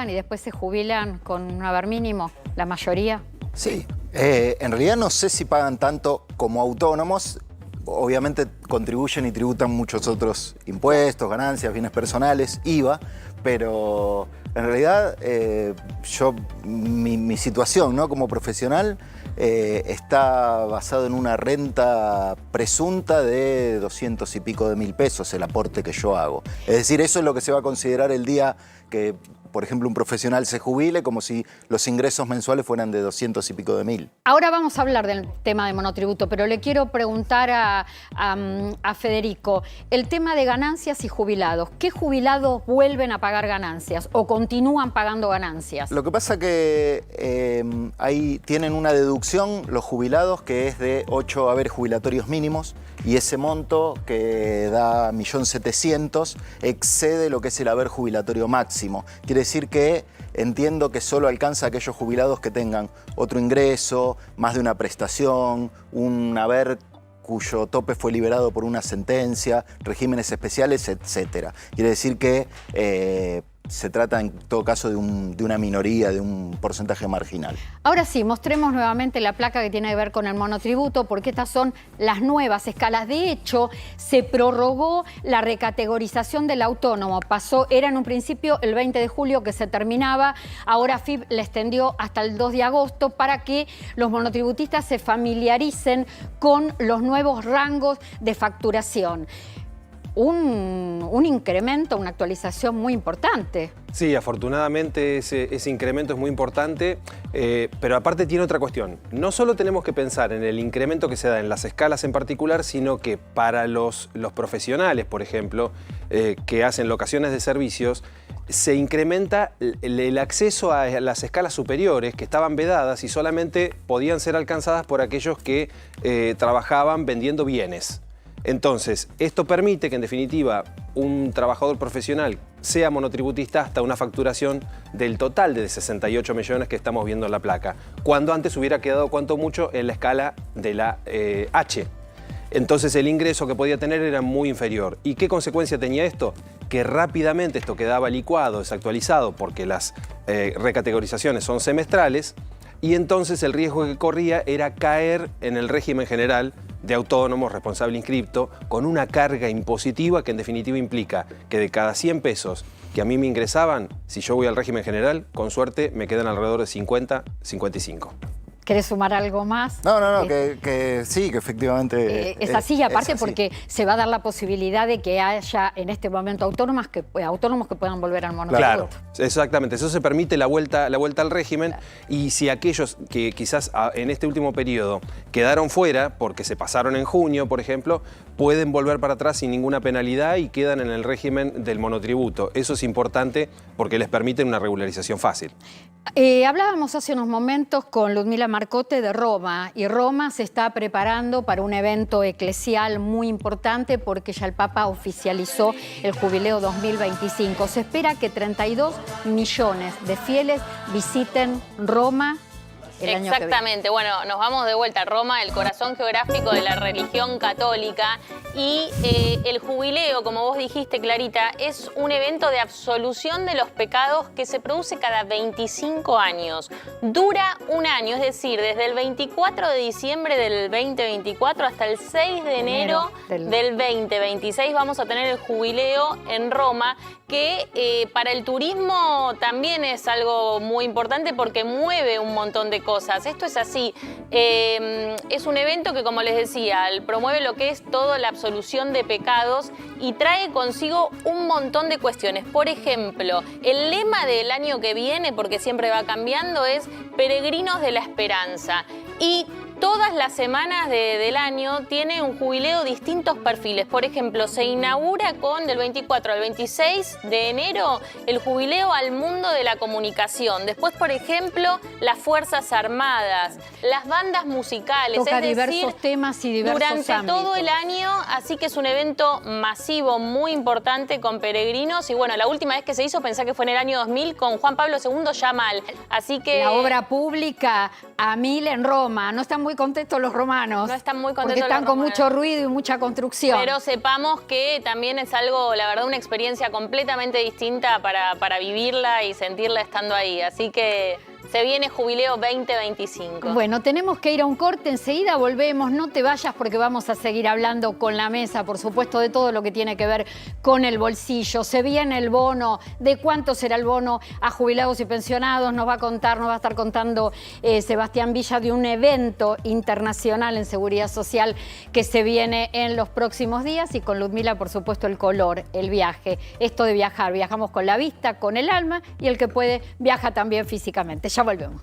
y después se jubilan con un haber mínimo, la mayoría. Sí. En realidad no sé si pagan tanto como autónomos. Obviamente contribuyen y tributan muchos otros impuestos, ganancias, bienes personales, IVA, pero en realidad mi situación, ¿no? Como profesional está basado en una renta presunta de 200 y pico de mil pesos el aporte que yo hago. Es decir, eso es lo que se va a considerar el día que por ejemplo, un profesional se jubile, como si los ingresos mensuales fueran de 200 y pico de mil. Ahora vamos a hablar del tema de monotributo, pero le quiero preguntar a Federico, el tema de ganancias y jubilados. ¿Qué jubilados vuelven a pagar ganancias o continúan pagando ganancias? Lo que pasa que ahí tienen una deducción los jubilados que es de 8 haberes jubilatorios mínimos, y ese monto que da 1.700.000 excede lo que es el haber jubilatorio máximo. Quiere decir que entiendo que solo alcanza a aquellos jubilados que tengan otro ingreso, más de una prestación, un haber cuyo tope fue liberado por una sentencia, regímenes especiales, etc. Quiere decir que se trata en todo caso de una minoría, de un porcentaje marginal. Ahora sí, mostremos nuevamente la placa que tiene que ver con el monotributo, porque estas son las nuevas escalas. De hecho, se prorrogó la recategorización del autónomo. Era en un principio el 20 de julio que se terminaba, ahora FIP la extendió hasta el 2 de agosto para que los monotributistas se familiaricen con los nuevos rangos de facturación. Un incremento, una actualización muy importante. Sí, afortunadamente ese incremento es muy importante, pero aparte tiene otra cuestión. No solo tenemos que pensar en el incremento que se da en las escalas en particular, sino que para los profesionales, por ejemplo, que hacen locaciones de servicios, se incrementa el acceso a las escalas superiores que estaban vedadas y solamente podían ser alcanzadas por aquellos que trabajaban vendiendo bienes. Entonces, esto permite que, en definitiva, un trabajador profesional sea monotributista hasta una facturación del total de 68 millones que estamos viendo en la placa, cuando antes hubiera quedado cuanto mucho en la escala de la H. Entonces, el ingreso que podía tener era muy inferior. ¿Y qué consecuencia tenía esto? Que rápidamente esto quedaba licuado, desactualizado, porque las recategorizaciones son semestrales, y entonces el riesgo que corría era caer en el régimen general de autónomos, responsable inscripto, con una carga impositiva que en definitiva implica que de cada 100 pesos que a mí me ingresaban, si yo voy al régimen general, con suerte me quedan alrededor de 50, 55. ¿Querés sumar algo más? No, que sí, que efectivamente... es así, y aparte es así. porque se va a dar la posibilidad de que haya en este momento autónomos que puedan volver al monotributo. Claro, exactamente. Eso se permite la vuelta al régimen, claro. Y si aquellos que quizás en este último periodo quedaron fuera, porque se pasaron en junio, por ejemplo, pueden volver para atrás sin ninguna penalidad y quedan en el régimen del monotributo. Eso es importante porque les permite una regularización fácil. Hablábamos hace unos momentos con Ludmila Marcote de Roma, y Roma se está preparando para un evento eclesial muy importante porque ya el Papa oficializó el Jubileo 2025. Se espera que 32 millones de fieles visiten Roma el año que viene. Exactamente, bueno, nos vamos de vuelta a Roma, el corazón geográfico de la religión católica, y el jubileo, como vos dijiste, Clarita, es un evento de absolución de los pecados que se produce cada 25 años. Dura un año, es decir, desde el 24 de diciembre del 2024 hasta el 6 de enero del 2026 vamos a tener el jubileo en Roma, que para el turismo también es algo muy importante porque mueve un montón de cosas. Esto es así, es un evento que, como les decía, promueve lo que es toda la absolución de pecados y trae consigo un montón de cuestiones. Por ejemplo, el lema del año que viene, porque siempre va cambiando, es Peregrinos de la Esperanza. Y todas las semanas del año tiene un jubileo distintos perfiles. Por ejemplo, se inaugura del 24 al 26 de enero el jubileo al mundo de la comunicación. Después, por ejemplo, las Fuerzas Armadas, las bandas musicales. Toca es decir, diversos temas y diversos durante ámbitos. todo el año, así que es un evento masivo, muy importante con peregrinos. Y bueno, la última vez que se hizo, pensé que fue en el año 2000 con Juan Pablo II ya mal. Así que... La obra pública a 1000 en Roma. No están muy contentos los romanos. No están muy contentos porque están los con romanos. mucho ruido y mucha construcción. Pero sepamos que también es algo, la verdad, una experiencia completamente distinta para vivirla y sentirla estando ahí. Así que... Se viene Jubileo 2025. Bueno, tenemos que ir a un corte, enseguida volvemos, no te vayas porque vamos a seguir hablando con la mesa, por supuesto, de todo lo que tiene que ver con el bolsillo. Se viene el bono, de cuánto será el bono a jubilados y pensionados, nos va a estar contando Sebastián Villa de un evento internacional en seguridad social que se viene en los próximos días y con Ludmila, por supuesto, el color, el viaje, esto de viajar, viajamos con la vista, con el alma y el que puede viaja también físicamente. Ya volvemos.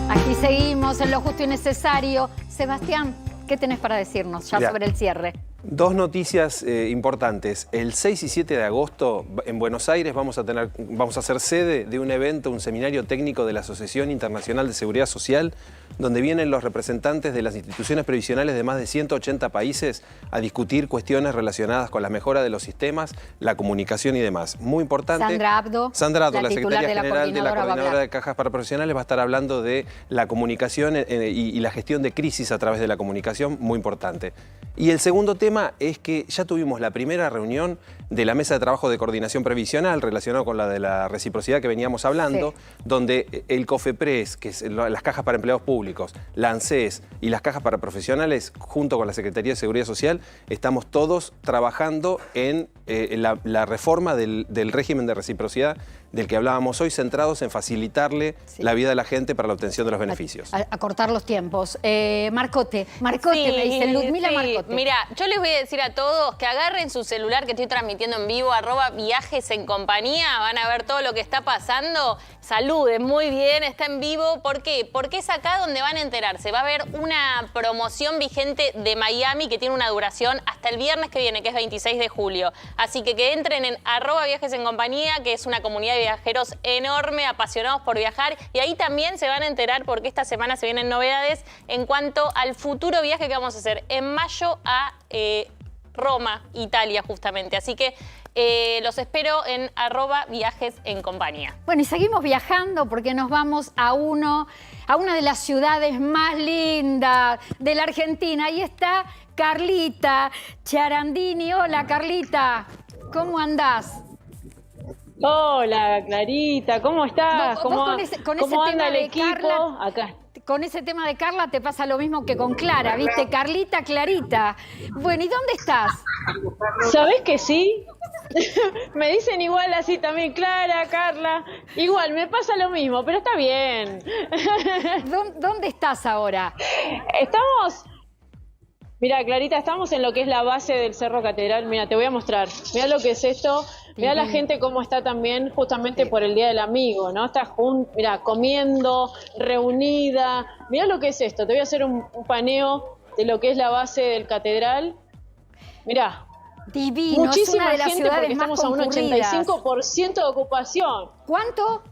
Aquí seguimos en Lo Justo y Necesario. Sebastián, ¿qué tenés para decirnos ya sobre el cierre? Dos noticias importantes. El 6 y 7 de agosto en Buenos Aires vamos a ser sede de un evento, un seminario técnico de la Asociación Internacional de Seguridad Social, donde vienen los representantes de las instituciones previsionales de más de 180 países a discutir cuestiones relacionadas con la mejora de los sistemas, la comunicación y demás. Muy importante. Sandra Abdo, la secretaria general de la Coordinadora de Cajas para Profesionales, va a estar hablando de la comunicación y la gestión de crisis a través de la comunicación, muy importante. Y el segundo tema es que ya tuvimos la primera reunión de la mesa de trabajo de coordinación previsional relacionado con la de la reciprocidad que veníamos hablando, donde el COFEPRES, que es las cajas para empleados públicos, la ANSES y las cajas para profesionales, junto con la Secretaría de Seguridad Social, estamos todos trabajando en la reforma del régimen de reciprocidad del que hablábamos hoy, centrados en facilitarle la vida de la gente para la obtención de los beneficios. A cortar los tiempos. Marcote, me dicen Ludmila Marcote. Mira, yo les voy a decir a todos que agarren su celular que estoy transmitiendo en vivo, @viajes en compañía, van a ver todo lo que está pasando. Saluden, muy bien, está en vivo. ¿Por qué? Porque es acá donde van a enterarse. Va a haber una promoción vigente de Miami que tiene una duración hasta el viernes que viene, que es 26 de julio. Así que entren en @viajes en compañía, que es una comunidad de viajeros enorme, apasionados por viajar. Y ahí también se van a enterar porque esta semana se vienen novedades en cuanto al futuro viaje que vamos a hacer en mayo a Roma, Italia, justamente. Así que los espero en @viajes en compañía. Bueno, y seguimos viajando porque nos vamos a una de las ciudades más lindas de la Argentina. Ahí está Carlita Ciarandini. Hola, Carlita. ¿Cómo andás? Hola, Clarita. ¿Cómo estás? ¿Cómo anda el equipo? Carla, acá. Con ese tema de Carla te pasa lo mismo que con Clara, ¿viste? Carlita, Clarita. Bueno, ¿y dónde estás? ¿Sabés que sí? Me dicen igual así también, Clara, Carla. Igual, me pasa lo mismo, pero está bien. ¿Dónde estás ahora? Mira, Clarita, estamos en lo que es la base del Cerro Catedral. Mira, te voy a mostrar. Mira lo que es esto. Mira la gente cómo está también justamente por el Día del Amigo, ¿no? Está mira, comiendo, reunida. Mira lo que es esto. Te voy a hacer un paneo de lo que es la base del Catedral. Mira. Divino, muchísima es una de las gente ciudades porque estamos más a un 85% de ocupación. ¿Cuánto?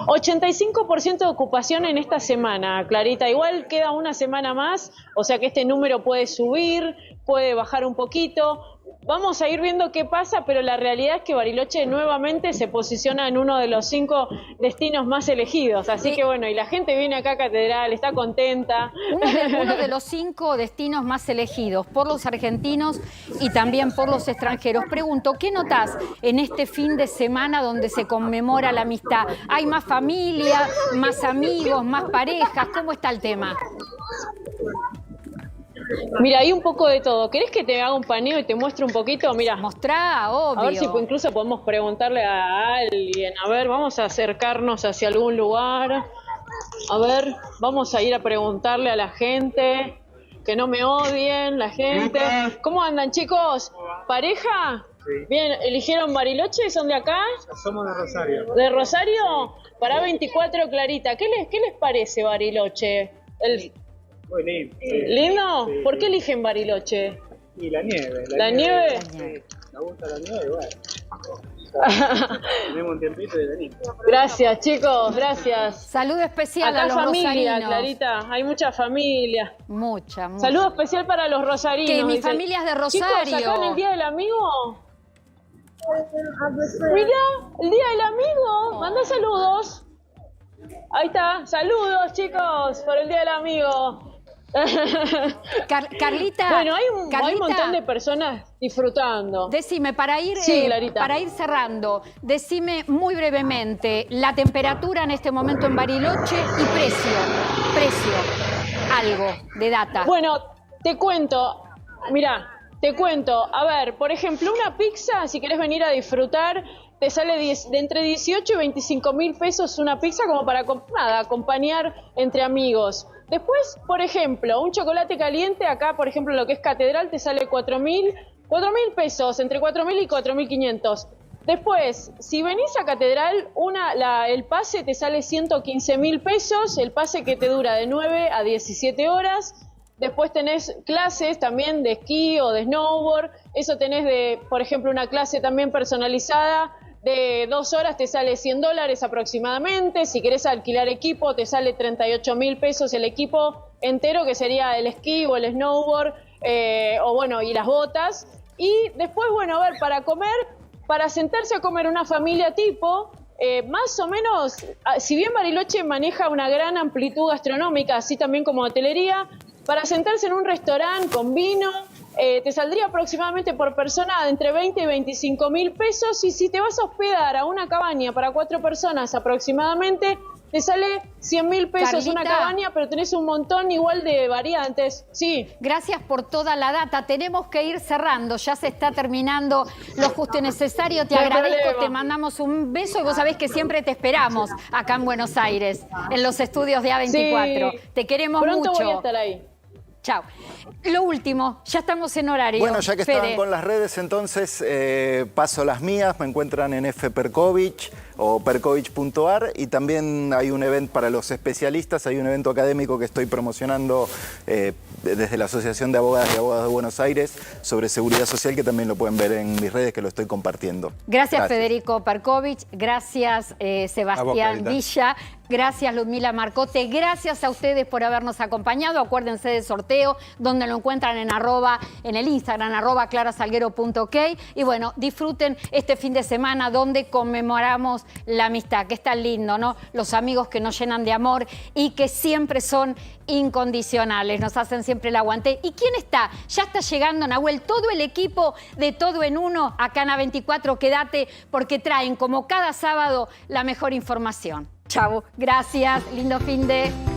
85% de ocupación en esta semana, Clarita. Igual queda una semana más, o sea que este número puede subir, puede bajar un poquito. Vamos a ir viendo qué pasa, pero la realidad es que Bariloche nuevamente se posiciona en uno de los 5 destinos más elegidos. Así que bueno, y la gente viene acá a Catedral, está contenta. Uno de los 5 destinos más elegidos por los argentinos y también por los extranjeros. Pregunto, ¿qué notás en este fin de semana donde se conmemora la amistad? ¿Hay más familia, más amigos, más parejas? ¿Cómo está el tema? Mira, hay un poco de todo. ¿Querés que te haga un paneo y te muestre un poquito? Mira, mostrá, obvio. A ver si incluso podemos preguntarle a alguien. A ver, vamos a acercarnos hacia algún lugar. A ver, vamos a ir a preguntarle a la gente. Que no me odien, la gente. ¿Cómo andan, chicos? ¿Pareja? Sí. Bien, ¿eligieron Bariloche? ¿Son de acá? Somos de Rosario. ¿De Rosario? Para 24, Clarita. ¿Qué les parece Bariloche? Muy lindo. ¿Lindo? Sí, ¿Por qué eligen Bariloche? Y la nieve. ¿La nieve? Sí, me gusta la nieve, bueno. Tenemos un tiempito de venir. Gracias, chicos, gracias. Saludo especial acá a los familia, rosarinos. Clarita, hay mucha familia. Mucha. Saludo especial para los rosarinos. Que mi familia es de Rosario. Chicos, acá en el Día del Amigo. Mira, el Día del Amigo. Manda saludos. Ahí está, saludos chicos por el Día del Amigo. Carlita. Bueno, hay un Carlita, montón de personas disfrutando. Decime, para ir Clarita. cerrando, decime muy brevemente la temperatura en este momento en Bariloche y precio, algo de data. Bueno, te cuento, mirá, a ver, por ejemplo, una pizza, si querés venir a disfrutar, te sale de entre 18 y 25 mil pesos una pizza como para acompañar entre amigos. Después, por ejemplo, un chocolate caliente, acá, por ejemplo, lo que es Catedral, te sale 4 mil pesos, entre 4 mil y 4.500. Después, si venís a Catedral, el pase te sale 115 mil pesos, el pase que te dura de 9 a 17 horas. Después tenés clases también de esquí o de snowboard. Eso tenés por ejemplo, una clase también personalizada de 2 horas, te sale $100 aproximadamente. Si querés alquilar equipo, te sale 38 mil pesos el equipo entero, que sería el esquí o el snowboard, y las botas. Y después, bueno, a ver, para sentarse a comer una familia tipo, más o menos, si bien Bariloche maneja una gran amplitud gastronómica, así también como hotelería, para sentarse en un restaurante con vino, te saldría aproximadamente por persona de entre 20 y 25 mil pesos. Y si te vas a hospedar a una cabaña para 4 personas aproximadamente, te sale 100 mil pesos. Carlita, una cabaña, pero tenés un montón igual de variantes. Sí. Gracias por toda la data. Tenemos que ir cerrando. Ya se está terminando lo justo y necesario. Te No hay agradezco, problema. te mandamos un beso y vos sabés que siempre te esperamos acá en Buenos Aires, en los estudios de A24. Sí. Te queremos Pronto mucho. voy a estar ahí. Chao. Lo último, ya estamos en horario. Bueno, ya que Fede. estaban con las redes, entonces paso las mías. Me encuentran en Perkovich o perkovich.ar, y también hay un evento para los especialistas, hay un evento académico que estoy promocionando desde la Asociación de Abogadas y Abogados de Buenos Aires sobre seguridad social, que también lo pueden ver en mis redes, que lo estoy compartiendo. Gracias, Federico Perkovich. Gracias, Sebastián Clarita. Villa. Gracias, Ludmila Marcote. Gracias a ustedes por habernos acompañado. Acuérdense del sorteo, donde lo encuentran en el Instagram, @clarasalguero.ok. Y bueno, disfruten este fin de semana donde conmemoramos la amistad, que es tan lindo, ¿no? Los amigos que nos llenan de amor y que siempre son incondicionales, nos hacen siempre el aguante. ¿Y quién está? Ya está llegando, Nahuel, todo el equipo de Todo en Uno, acá en A24. Quédate, porque traen, como cada sábado, la mejor información. Chau, gracias, lindo fin de...